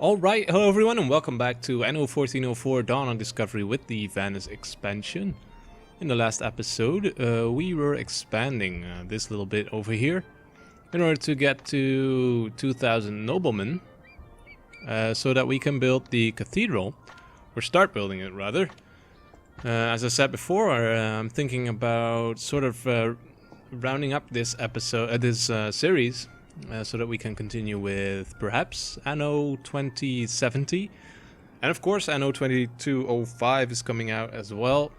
Alright, hello everyone and welcome back to Anno 1404 Dawn on Discovery with the Venice expansion. In the last episode, we were expanding this little bit over here in order to get to 2,000 noblemen so that we can build the cathedral, or start building it rather. As I said before, I'm thinking about sort of rounding up this episode, this series. So that we can continue with perhaps Anno 2070. And of course Anno 2205 is coming out as well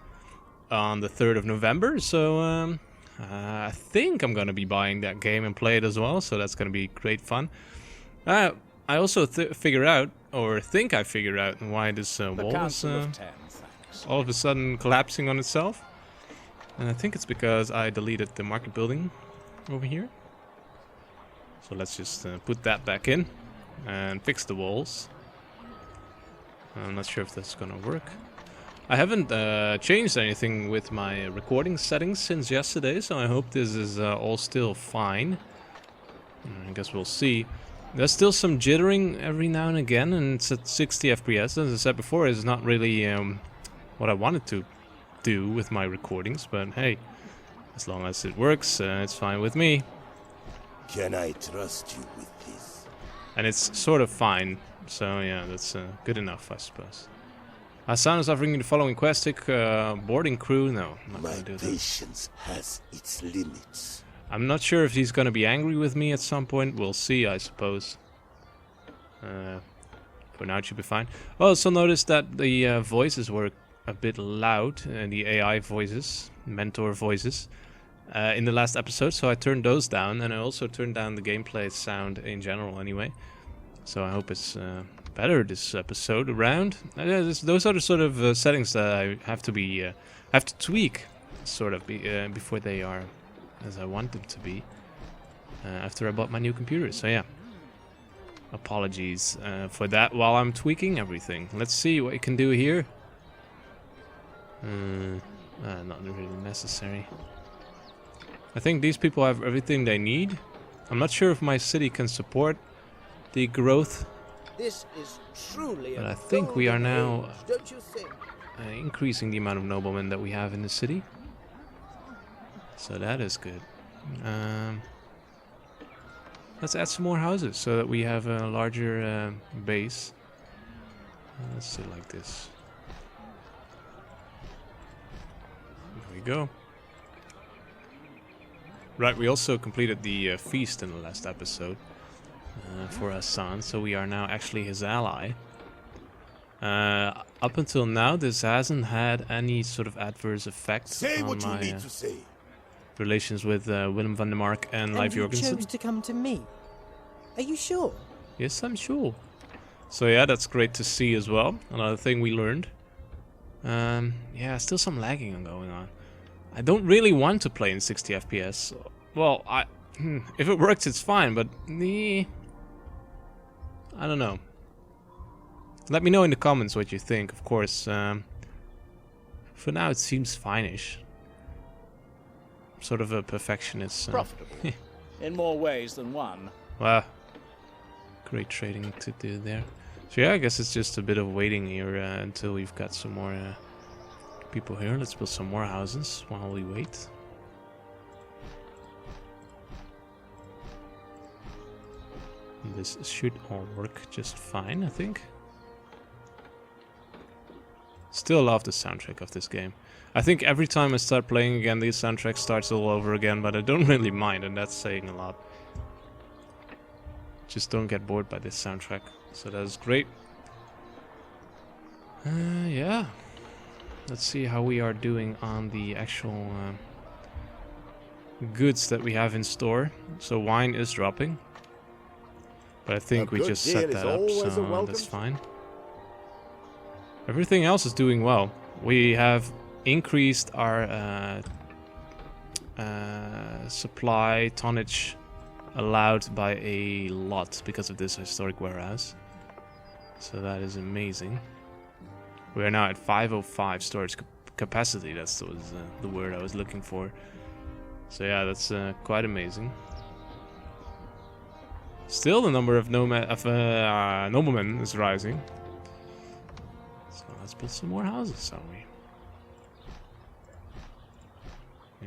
on the 3rd of November. So I think I'm going to be buying that game and play it as well. So that's going to be great fun. I also figure out, or think I figured out, why this wall is all of a sudden collapsing on itself. And I think it's because I deleted the market building over here. So let's just put that back in and fix the walls. I'm not sure if that's gonna work. I haven't changed anything with my recording settings since yesterday, so I hope this is all still fine. I guess we'll see. There's still some jittering every now and again, and it's at 60 FPS. As I said before, it's not really what I wanted to do with my recordings, but hey, as long as it works, it's fine with me. Can I trust you with this? And it's sort of fine, so yeah, that's good enough, I suppose. Hassan is offering you the following quest: take boarding crew. No, I'm not My gonna do that. patience has its limits. I'm not sure if he's gonna be angry with me at some point. We'll see, I suppose. For now, it should be fine. I also noticed that the voices were a bit loud, the AI voices, mentor voices. In the last episode, so I turned those down, and I also turned down the gameplay sound in general anyway. So I hope it's better this episode around. Those are the sort of settings that I have to tweak, sort of, before they are as I want them to be. After I bought my new computer, so yeah. Apologies for that while I'm tweaking everything. Let's see what you can do here. Not really necessary. I think these people have everything they need. I'm not sure if my city can support the growth. This is truly but I think we are now don't you think? increasing the amount of noblemen that we have in the city. So that is good. Let's add some more houses so that we have a larger base. Let's sit like this. There we go. Right, we also completed the feast in the last episode for Hassan, so we are now actually his ally. Up until now, this hasn't had any sort of adverse effects on my relations with Willem van der Mark and Leif Jorgensen. You chose to come to me. Are you sure? Yes, I'm sure. So yeah, that's great to see as well. Another thing we learned. Yeah, still some lagging going on. I don't really want to play in 60 FPS. Well, if it works, it's fine, but I don't know. Let me know in the comments what you think. Of course, for now it seems fine-ish. Sort of a perfectionist. Profitable in more ways than one. Wow, great trading to do there. So yeah, I guess it's just a bit of waiting here until we've got some more people here. Let's build some more houses while we wait. This should all work just fine, I think. Still love the soundtrack of this game. I think every time I start playing again, the soundtrack starts all over again, but I don't really mind, and that's saying a lot. Just don't get bored by this soundtrack, so that is great. Yeah. Let's see how we are doing on the actual goods that we have in store. So wine is dropping. But I think we just set that up, so that's fine. Everything else is doing well. We have increased our supply tonnage allowed by a lot because of this historic warehouse. So that is amazing. We are now at 505 storage capacity. That was the word I was looking for. So yeah, that's quite amazing. Still, the number of noblemen is rising. So let's build some more houses, shall we?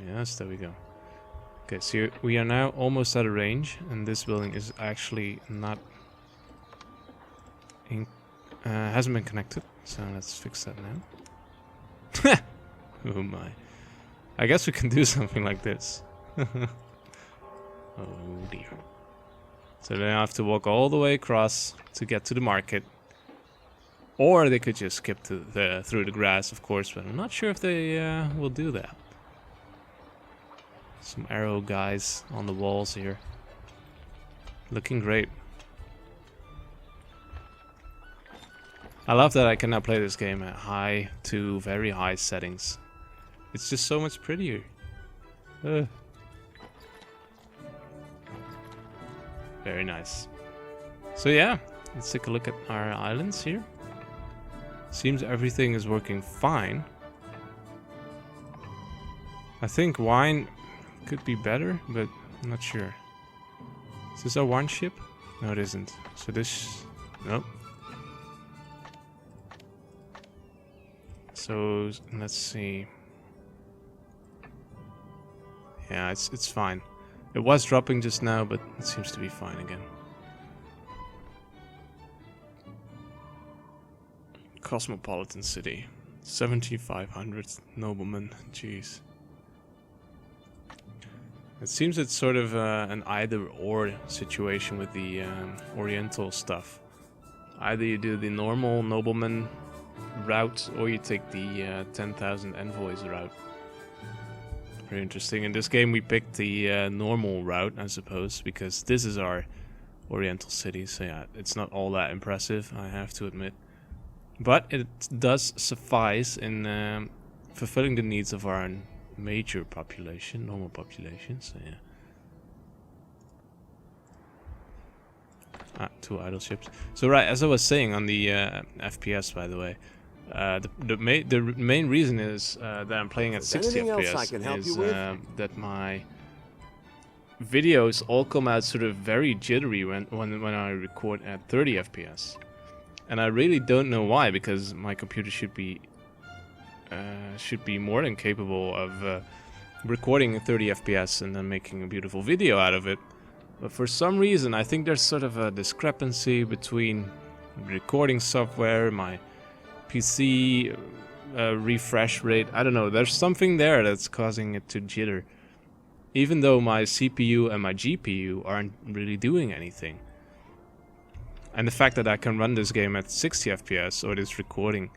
Yes, there we go. Okay, so we are now almost out of range, and this building is actually not hasn't been connected. So let's fix that now. Oh my! I guess we can do something like this. Oh dear. So they have to walk all the way across to get to the market. Or they could just skip to through the grass, of course, but I'm not sure if they will do that. Some arrow guys on the walls here. Looking great. I love that I can now play this game at high to very high settings. It's just so much prettier. Very nice. So yeah, let's take a look at our islands here. Seems everything is working fine. I think wine could be better, but I'm not sure. Is this our wine ship? No, it isn't. So this... Nope. So let's see. Yeah, it's fine. It was dropping just now, but it seems to be fine again. Cosmopolitan city. 7,500 noblemen. Jeez. It seems it's sort of an either-or situation with the Oriental stuff. Either you do the normal nobleman route, or you take the 10,000 envoys route. Very interesting. In this game we picked the normal route, I suppose, because this is our Oriental city, so yeah, it's not all that impressive, I have to admit. But it does suffice in fulfilling the needs of our major population, normal population, so yeah. Ah, 2 idle ships. So right, as I was saying on the FPS, by the way, the main reason is that I'm playing at 60 FPS is that my videos all come out sort of very jittery when I record at 30 FPS, and I really don't know why, because my computer should be more than capable of recording at 30 FPS and then making a beautiful video out of it. But for some reason, I think there's sort of a discrepancy between recording software, my PC refresh rate. I don't know, there's something there that's causing it to jitter. Even though my CPU and my GPU aren't really doing anything. And the fact that I can run this game at 60 FPS, or this recording,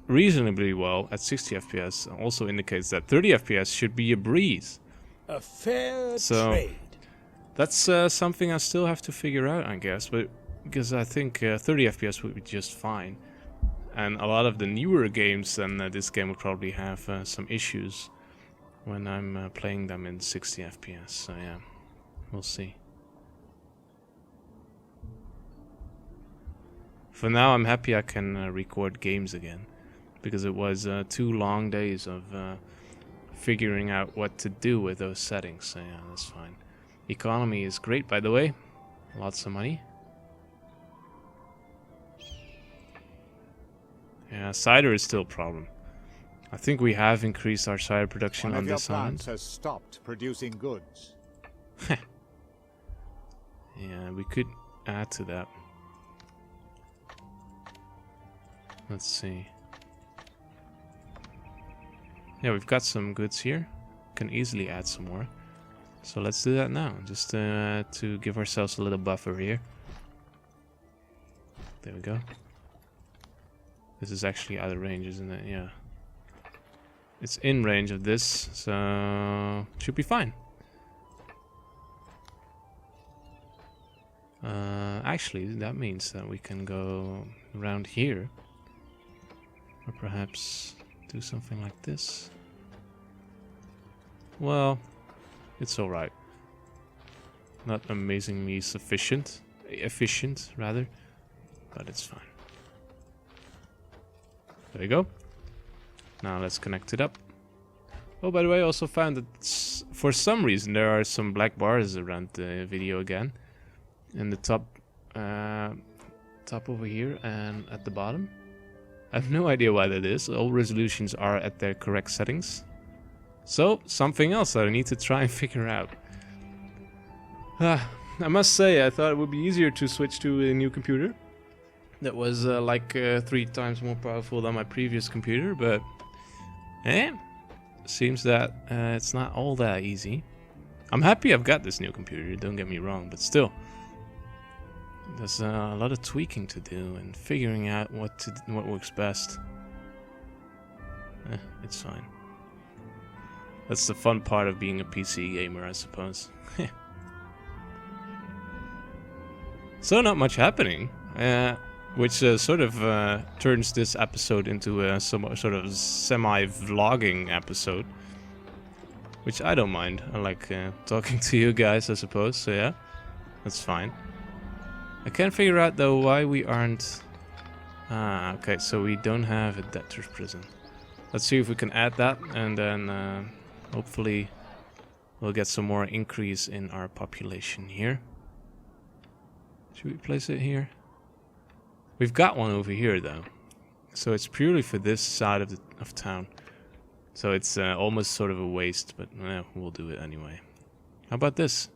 reasonably well at 60 FPS also indicates that 30 FPS should be a breeze. A fair trade. That's something I still have to figure out, I guess, but because I think 30 FPS would be just fine. And a lot of the newer games than this game would probably have some issues when I'm playing them in 60 FPS, so yeah, we'll see. For now, I'm happy I can record games again, because it was 2 long days of figuring out what to do with those settings, so yeah, that's fine. Economy is great, by the way. Lots of money. Yeah, cider is still a problem. I think we have increased our cider production on this island. Has stopped producing goods. Yeah, we could add to that. Let's see. Yeah, we've got some goods here. Can easily add some more. So let's do that now, just to give ourselves a little buffer here. There we go. This is actually out of range, isn't it? Yeah. It's in range of this, so should be fine. Actually, that means that we can go around here. Or perhaps do something like this. Well, it's alright. Not amazingly efficient rather, but it's fine. There we go. Now let's connect it up. Oh, by the way, I also found that for some reason there are some black bars around the video again. in the top over here and at the bottom. I have no idea why that is. All resolutions are at their correct settings. So, something else that I need to try and figure out. I must say, I thought it would be easier to switch to a new computer. That was like 3 times more powerful than my previous computer, but seems that it's not all that easy. I'm happy I've got this new computer, don't get me wrong, but still. There's a lot of tweaking to do and figuring out what works best. It's fine. That's the fun part of being a PC gamer, I suppose. So not much happening, which sort of turns this episode into a sort of semi-vlogging episode. Which I don't mind. I like talking to you guys, I suppose, so yeah, that's fine. I can't figure out though why we aren't... okay, so we don't have a debtor's prison. Let's see if we can add that, and then hopefully we'll get some more increase in our population here. Should we place it here? We've got one over here though, so it's purely for this side of town. So it's almost sort of a waste, but we'll do it anyway. How about this?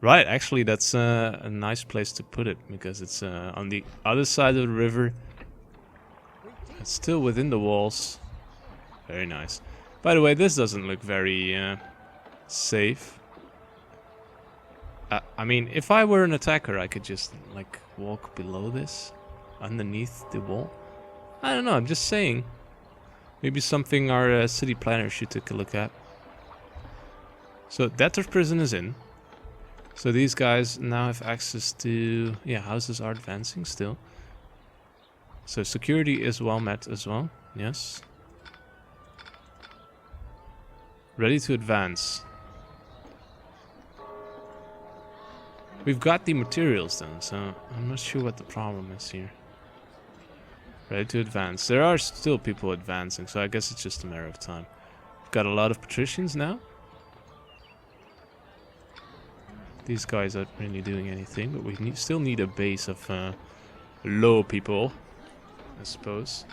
Right, actually that's a nice place to put it, because it's on the other side of the river. It's still within the walls. Very nice. By the way, this doesn't look very safe. I mean, if I were an attacker, I could just like walk below this, underneath the wall. I don't know, I'm just saying. Maybe something our city planner should take a look at. So debtor's prison is in. So these guys now have access to... yeah, houses are advancing still. So security is well met as well. Yes. Ready to advance. We've got the materials then, so I'm not sure what the problem is here. Ready to advance. There are still people advancing, so I guess it's just a matter of time. We've got a lot of patricians now. These guys aren't really doing anything, but we still need a base of low people, I suppose.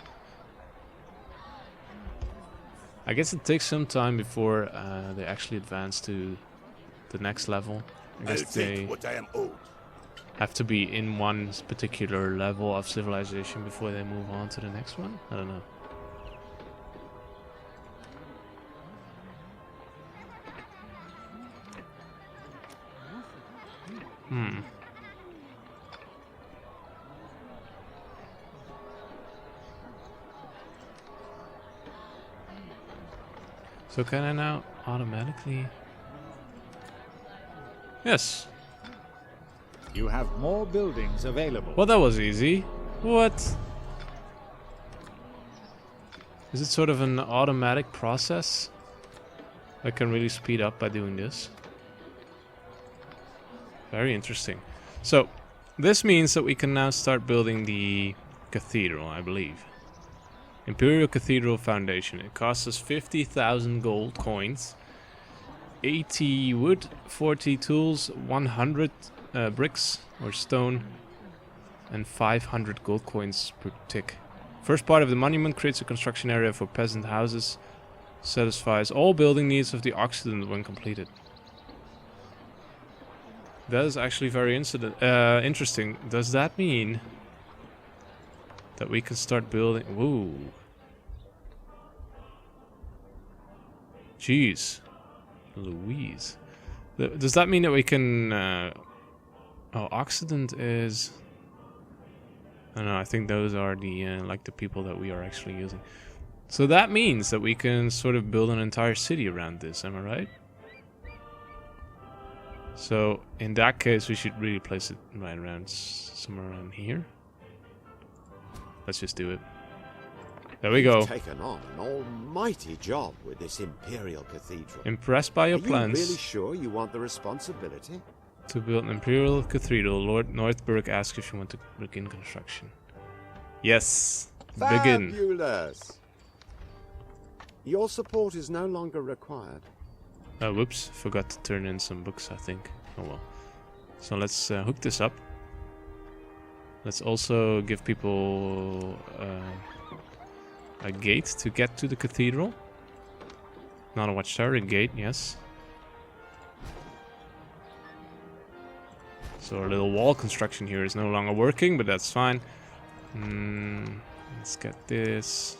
I guess it takes some time before they actually advance to the next level. I guess they have to be in one particular level of civilization before they move on to the next one. I don't know. So can I now automatically... Yes. You have more buildings available. Well, that was easy. What? Is it sort of an automatic process? I can really speed up by doing this. Very interesting. So, this means that we can now start building the cathedral, I believe. Imperial Cathedral Foundation. It costs us 50,000 gold coins, 80 wood, 40 tools, 100 bricks or stone, and 500 gold coins per tick. First part of the monument creates a construction area for peasant houses. Satisfies all building needs of the Occident when completed. That is actually very interesting. Does that mean that we can start building... Whoa. Jeez. Louise. Does that mean that we can... Oh, Occident is... I don't know, I think those are the like the people that we are actually using. So that means that we can sort of build an entire city around this, am I right? So in that case we should really place it right around somewhere around here. Let's just do it. There we go. You've taken on an almighty job with this Imperial Cathedral. Impressed by your plans. Are you really sure you want the responsibility? To build an Imperial Cathedral, Lord Northburg asks if you want to begin construction. Yes, begin. Fabulous. Your support is no longer required. Whoops, forgot to turn in some books, I think. Oh well. So let's hook this up. Let's also give people a gate to get to the cathedral. Not a watchtower, a gate, yes. So our little wall construction here is no longer working, but that's fine. Let's get this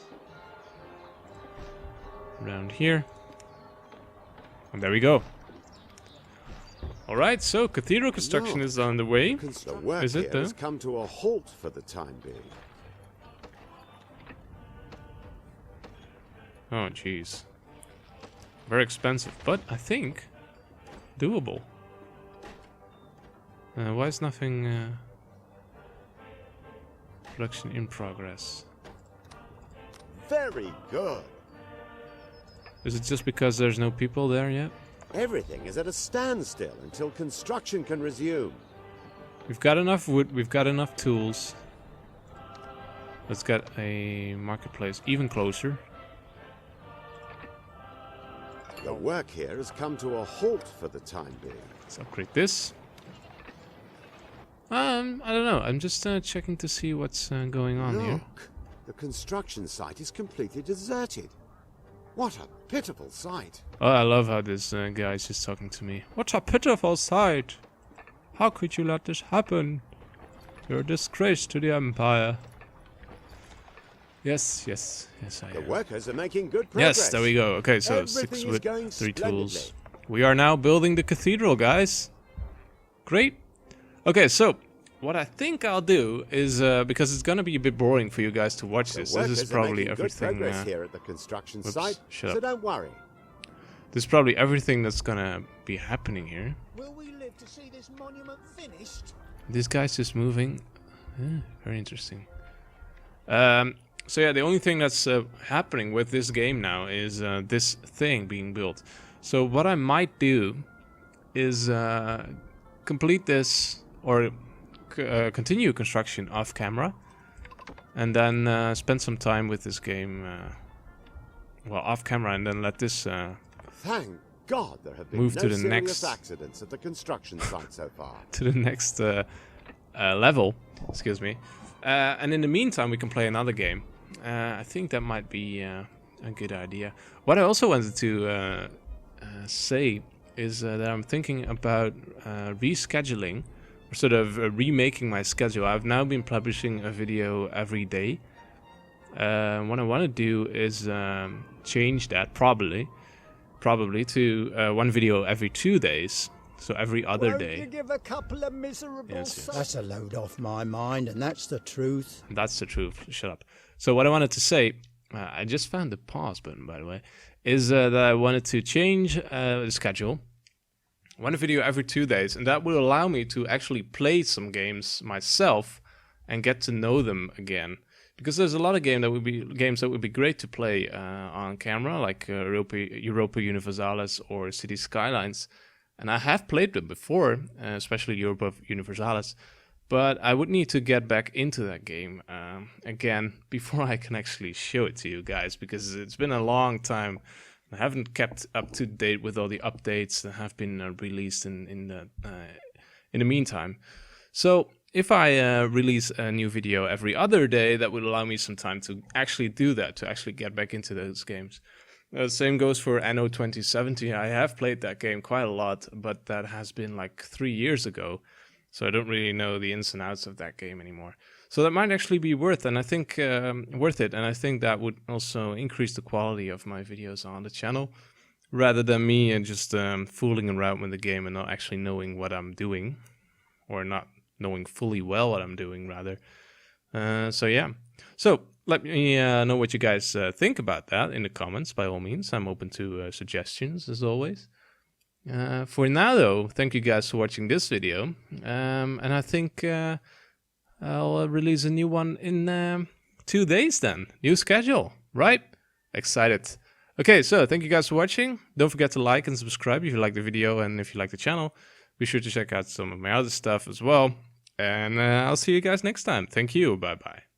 around here. And there we go. Alright, so cathedral construction is on the way. The work Is it here has though? come to a halt for the time being. Oh, jeez. Very expensive, but I think doable. Why is nothing... production in progress. Very good. Is it just because there's no people there yet? Everything is at a standstill until construction can resume. We've got enough wood, we've got enough tools. Let's get a marketplace even closer. The work here has come to a halt for the time being. Let's upgrade this. I don't know. I'm just checking to see what's going on here. Look, the construction site is completely deserted. What a pitiful sight. Oh, I love how this guy is just talking to me. What a pitiful sight. How could you let this happen? You're a disgrace to the Empire. Yes, I The am. workers are making good progress. Yes, there we go. Okay, so Everything 6 is wood, going 3 tools. splendidly. We are now building the cathedral, guys. Great. Okay, so what I think I'll do is, because it's gonna be a bit boring for you guys to watch this. This is probably everything. Good progress here at the construction Whoops, site, shut so up. don't worry. This is probably everything that's gonna be happening here. Will we live to see this monument finished? This guy's just moving. Very interesting. So yeah, the only thing that's happening with this game now is this thing being built. So what I might do is complete this or continue construction off camera, and then spend some time with this game, well, off camera, and then let this Thank God there have been move no to the serious next accidents at the construction site so far. to the next level. Excuse me. And in the meantime, we can play another game. I think that might be a good idea. What I also wanted to say is that I'm thinking about rescheduling, or sort of remaking my schedule. I've now been publishing a video every day. What I want to do is change that probably to one video every 2 days. So every other Won't day. you give a couple of miserable Yes. That's a load off my mind, and that's the truth. That's the truth. Shut up. So what I wanted to say, I just found the pause button, by the way, is that I wanted to change the schedule. One video every 2 days, and that will allow me to actually play some games myself and get to know them again. Because there's a lot of games that would be great to play on camera, like Europa Universalis or City Skylines. And I have played them before, especially Europa Universalis, but I would need to get back into that game again before I can actually show it to you guys, because it's been a long time. I haven't kept up to date with all the updates that have been released in the meantime. So if I release a new video every other day, that would allow me some time to actually do that, to actually get back into those games. Same goes for Anno 2017. I have played that game quite a lot, but that has been like 3 years ago, so I don't really know the ins and outs of that game anymore. So that might actually be worth it, and I think that would also increase the quality of my videos on the channel, rather than me and just fooling around with the game and not actually knowing what I'm doing, or not knowing fully well what I'm doing, rather. So yeah. So let me know what you guys think about that in the comments, by all means. I'm open to suggestions, as always. For now, though, thank you guys for watching this video. And I think I'll release a new one in 2 days then. New schedule, right? Excited. Okay, so thank you guys for watching. Don't forget to like and subscribe if you like the video and if you like the channel. Be sure to check out some of my other stuff as well. And I'll see you guys next time. Thank you. Bye-bye.